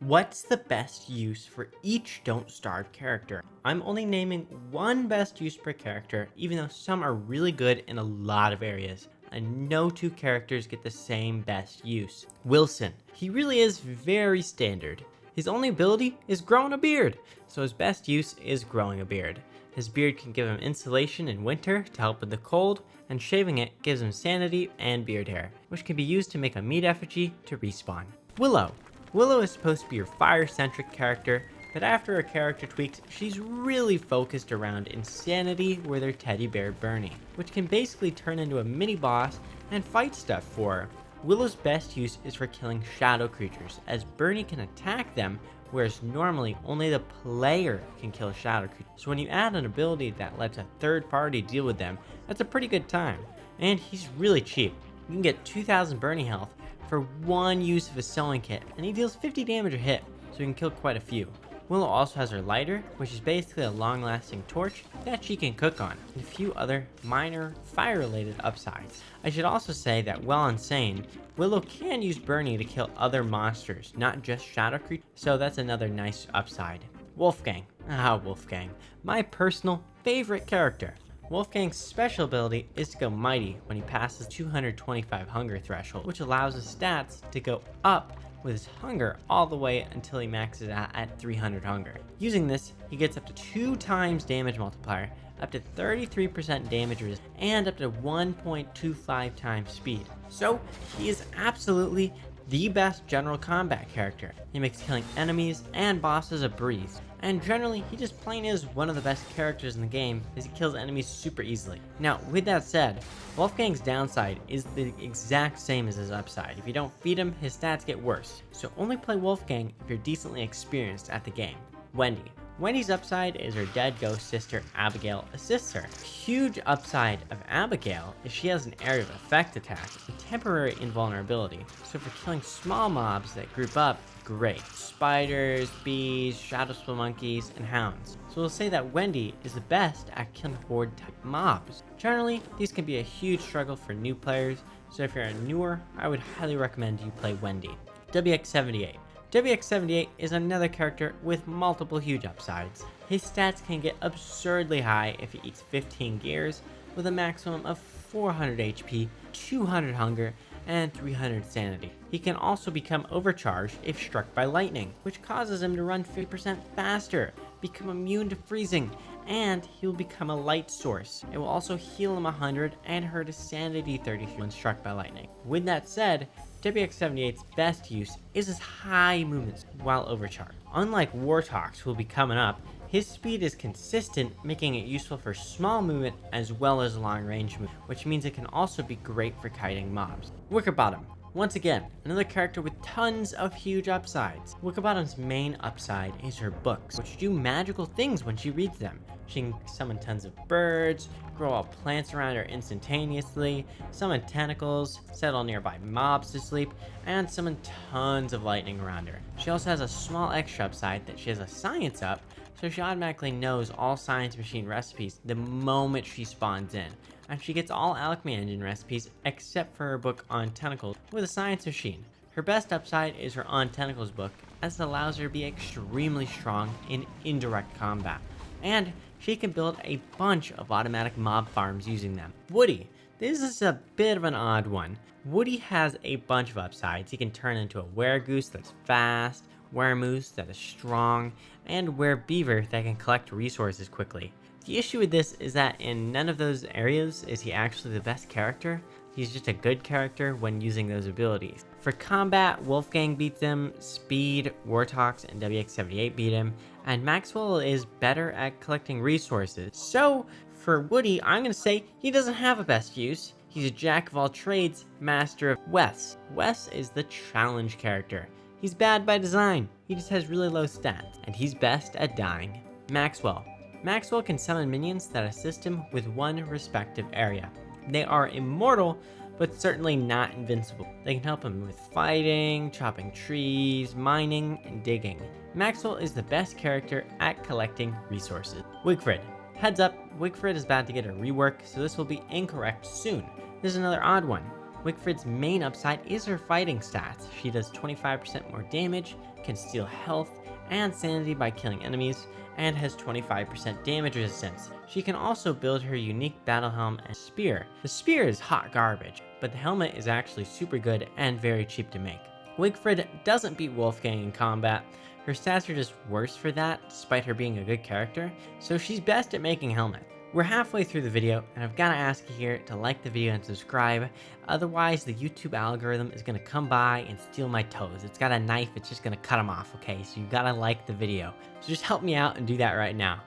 What's the best use for each Don't Starve character? I'm only naming one best use per character, even though some are really good in a lot of areas, and no two characters get the same best use. Wilson. He really is very standard. His only ability is growing a beard, so his best use is growing a beard. His beard can give him insulation in winter to help with the cold, and shaving it gives him sanity and beard hair, which can be used to make a meat effigy to respawn. Willow. Willow is supposed to be your fire-centric character, but after her character tweaks, she's really focused around insanity with her teddy bear Bernie, which can basically turn into a mini-boss and fight stuff for her. Willow's best use is for killing shadow creatures, as Bernie can attack them, whereas normally only the player can kill shadow creatures. So when you add an ability that lets a third party deal with them, that's a pretty good time. And he's really cheap. You can get 2,000 Bernie health for one use of his sewing kit, and he deals 50 damage a hit, so he can kill quite a few. Willow also has her lighter, which is basically a long-lasting torch that she can cook on, and a few other minor fire-related upsides. I should also say that while insane, Willow can use Bernie to kill other monsters, not just shadow creatures, so that's another nice upside. Wolfgang. Wolfgang. My personal favorite character. Wolfgang's special ability is to go mighty when he passes 225 hunger threshold, which allows his stats to go up with his hunger all the way until he maxes out at 300 hunger. Using this, he gets up to 2 times damage multiplier, up to 33% damage resist, and up to 1.25 times speed. So he is absolutely the best general combat character. He makes killing enemies and bosses a breeze, and generally he just plain is one of the best characters in the game as he kills enemies super easily. Now with that said, Wolfgang's downside is the exact same as his upside. If you don't feed him, his stats get worse, so only play Wolfgang if you're decently experienced at the game. Wendy. Wendy's upside is her dead ghost sister Abigail assists her. Huge upside of Abigail is she has an area of effect attack and temporary invulnerability, so for killing small mobs that group up, great. Spiders, bees, shadow monkeys, and hounds. So we'll say that Wendy is the best at killing horde type mobs. Generally, these can be a huge struggle for new players, so if you're a newer, I would highly recommend you play Wendy. WX78. WX78 is another character with multiple huge upsides. His stats can get absurdly high if he eats 15 gears, with a maximum of 400 HP, 200 hunger, and 300 sanity. He can also become overcharged if struck by lightning, which causes him to run 50% faster, become immune to freezing, and he'll become a light source. It will also heal him 100 and hurt his sanity 30 when struck by lightning. With that said, WX78's best use is his high movement while overcharged. Unlike Wortox, who will be coming up, his speed is consistent, making it useful for small movement as well as long range movement, which means it can also be great for kiting mobs. Wickerbottom. Once again, another character with tons of huge upsides. Wickerbottom's main upside is her books, which do magical things when she reads them. She can summon tons of birds, grow all plants around her instantaneously, summon tentacles, settle nearby mobs to sleep, and summon tons of lightning around her. She also has a small extra upside that she has a science up, so she automatically knows all science machine recipes the moment she spawns in. And she gets all alchemy engine recipes except for her book on tentacles with a science machine. Her best upside is her on tentacles book, as it allows her to be extremely strong in indirect combat. And she can build a bunch of automatic mob farms using them. Woody. This is a bit of an odd one. Woody has a bunch of upsides. He can turn into a weregoose that's fast, weremoose that is strong, and werebeaver that can collect resources quickly. The issue with this is that in none of those areas is he actually the best character. He's just a good character when using those abilities. For combat, Wolfgang beats him, Speed, Wortox, and WX78 beat him, and Maxwell is better at collecting resources. So, for Woody, I'm going to say he doesn't have a best use. He's a jack of all trades, master of Wes. Wes is the challenge character. He's bad by design, he just has really low stats, and he's best at dying. Maxwell. Maxwell can summon minions that assist him with one respective area. They are immortal, but certainly not invincible. They can help him with fighting, chopping trees, mining, and digging. Maxwell is the best character at collecting resources. Wigfrid. Heads up, Wigfrid is about to get a rework, so this will be incorrect soon. This is another odd one. Wigfrid's main upside is her fighting stats. She does 25% more damage, can steal health and sanity by killing enemies, and has 25% damage resistance. She can also build her unique battle helm and spear. The spear is hot garbage, but the helmet is actually super good and very cheap to make. Wigfrid doesn't beat Wolfgang in combat. Her stats are just worse for that, despite her being a good character, so she's best at making helmets. We're halfway through the video, and I've got to ask you here to like the video and subscribe, otherwise the YouTube algorithm is going to come by and steal my toes. It's got a knife, it's just going to cut them off, okay? So you got to like the video. So just help me out and do that right now.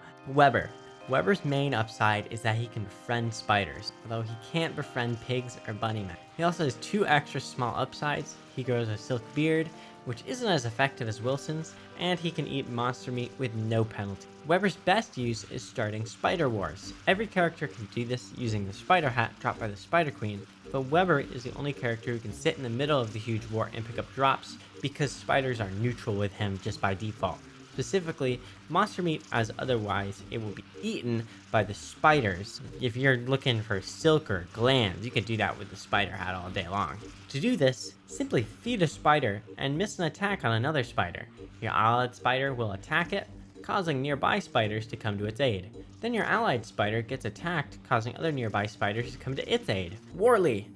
Weber's main upside is that he can befriend spiders, although he can't befriend pigs or bunnymen. He also has 2 extra small upsides. He grows a silk beard, which isn't as effective as Wilson's, and he can eat monster meat with no penalty. Weber's best use is starting spider wars. Every character can do this using the spider hat dropped by the Spider Queen, but Weber is the only character who can sit in the middle of the huge war and pick up drops because spiders are neutral with him just by default. Specifically, monster meat, as otherwise it will be eaten by the spiders. If you're looking for silk or glands, you can do that with the spider hat all day long. To do this, simply feed a spider and miss an attack on another spider. Your allied spider will attack it, causing nearby spiders to come to its aid. Then your allied spider gets attacked, causing other nearby spiders to come to its aid. Warley.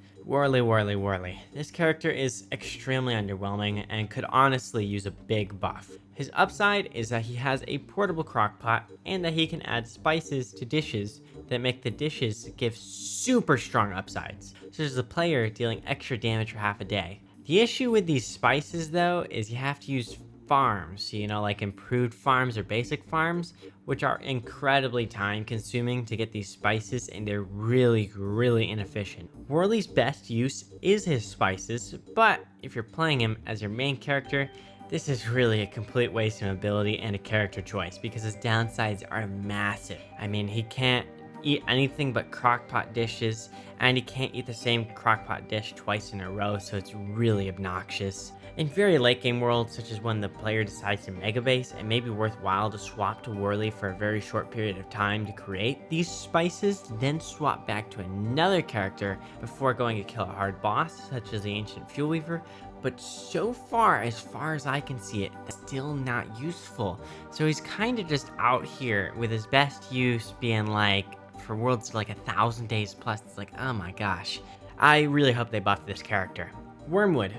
This character is extremely underwhelming and could honestly use a big buff. His upside is that he has a portable crockpot and that he can add spices to dishes that make the dishes give super strong upsides, such as the player dealing extra damage for half a day. The issue with these spices though is you have to use farms, like improved farms or basic farms, which are incredibly time consuming to get these spices, and they're really inefficient. Warley's best use is his spices, but if you're playing him as your main character, this is really a complete waste of ability and a character choice because his downsides are massive. I mean, he can't eat anything but crockpot dishes, and he can't eat the same crockpot dish twice in a row, so it's really obnoxious. In very late game worlds, such as when the player decides to mega base, it may be worthwhile to swap to Warley for a very short period of time to create these spices, then swap back to another character before going to kill a hard boss, such as the Ancient Fuel Weaver. But so far as I can see it, it's still not useful. So he's kind of just out here with his best use being like, for worlds like 1,000 days plus, it's like, oh my gosh. I really hope they buff this character. Wormwood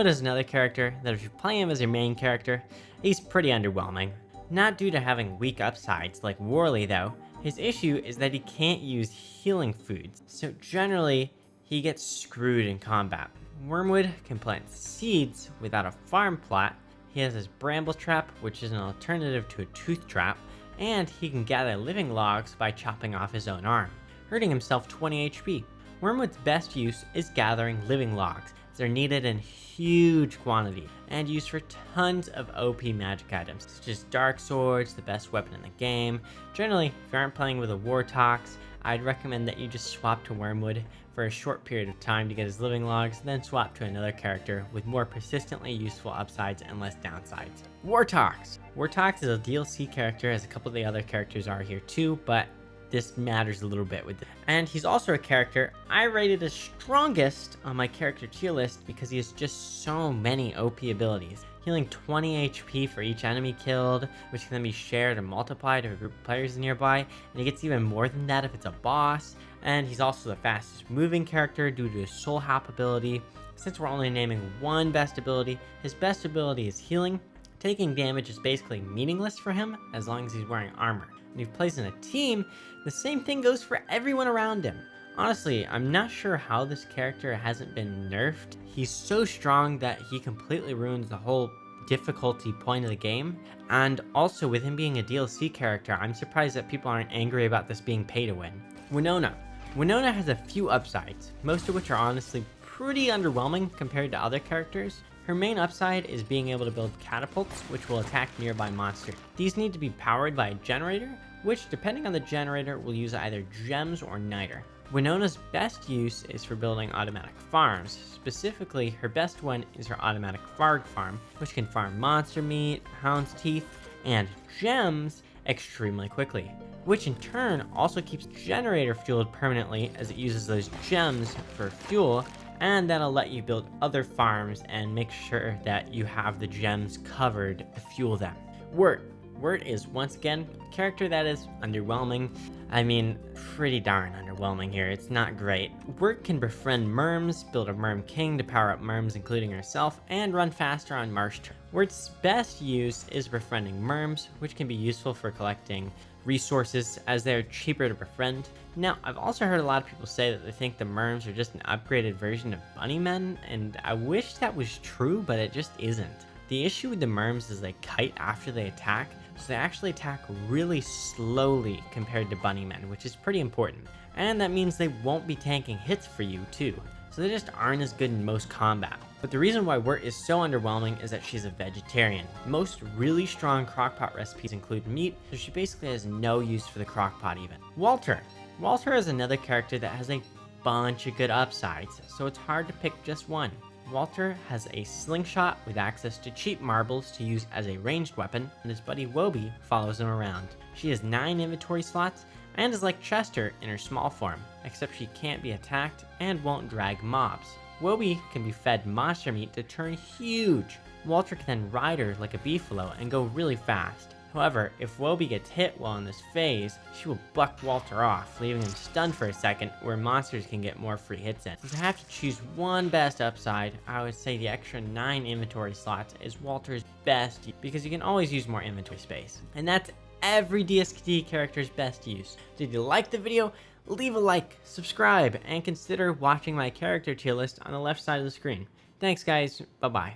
is another character that if you play him as your main character, he's pretty underwhelming. Not due to having weak upsides like Warley though, his issue is that he can't use healing foods, so generally he gets screwed in combat. Wormwood can plant seeds without a farm plot, he has his bramble trap, which is an alternative to a tooth trap, and he can gather living logs by chopping off his own arm, hurting himself 20 HP. Wormwood's best use is gathering living logs. They're needed in huge quantity and used for tons of OP magic items, such as dark swords, the best weapon in the game. Generally, if you aren't playing with a Wortox, I'd recommend that you just swap to Wormwood for a short period of time to get his living logs, then swap to another character with more persistently useful upsides and less downsides. Wortox is a DLC character, as a couple of the other characters are here too, but this matters a little bit with it. And he's also a character I rated as strongest on my character tier list because he has just so many OP abilities. Healing 20 HP for each enemy killed, which can then be shared and multiplied to a group of players nearby, and he gets even more than that if it's a boss. And he's also the fastest moving character due to his soul hop ability. Since we're only naming one best ability, his best ability is healing. Taking damage is basically meaningless for him as long as he's wearing armor. And if he plays in a team, the same thing goes for everyone around him. Honestly, I'm not sure how this character hasn't been nerfed. He's so strong that he completely ruins the whole difficulty point of the game. And also, with him being a DLC character, I'm surprised that people aren't angry about this being pay to win. Winona has a few upsides, most of which are honestly pretty underwhelming compared to other characters. Her main upside is being able to build catapults, which will attack nearby monsters. These need to be powered by a generator, which, depending on the generator, will use either gems or niter. Winona's best use is for building automatic farms. Specifically, her best one is her automatic Farg farm, which can farm monster meat, hound's teeth, and gems extremely quickly, which in turn also keeps generator fueled permanently as it uses those gems for fuel and that'll let you build other farms and make sure that you have the gems covered to fuel them. Wurt. Wurt is once again a character that is underwhelming. I mean, pretty darn underwhelming here. It's not great. Wurt can befriend merms, build a merm king to power up merms including herself, and run faster on marsh turn. Wurt's best use is befriending merms, which can be useful for collecting resources as they're cheaper to befriend. Now, I've also heard a lot of people say that they think the merms are just an upgraded version of bunnymen, and I wish that was true, but it just isn't. The issue with the merms is they kite after they attack, so they actually attack really slowly compared to bunnymen, which is pretty important. And that means they won't be tanking hits for you too, so they just aren't as good in most combat. But the reason why Wurt is so underwhelming is that she's a vegetarian. Most really strong crockpot recipes include meat, so she basically has no use for the crockpot even. Walter. Walter is another character that has a bunch of good upsides, so it's hard to pick just one. Walter has a slingshot with access to cheap marbles to use as a ranged weapon, and his buddy Wobie follows him around. She has 9 inventory slots and is like Chester in her small form, except she can't be attacked and won't drag mobs. Wobie can be fed monster meat to turn huge. Walter can then ride her like a beefalo and go really fast. However, if Wobie gets hit while in this phase, she will buck Walter off, leaving him stunned for a second, where monsters can get more free hits in. Since I have to choose one best upside, I would say the extra 9 inventory slots is Walter's best, because you can always use more inventory space. And that's every DSKT character's best use. Did you like the video? Leave a like, subscribe, and consider watching my character tier list on the left side of the screen. Thanks guys, bye bye.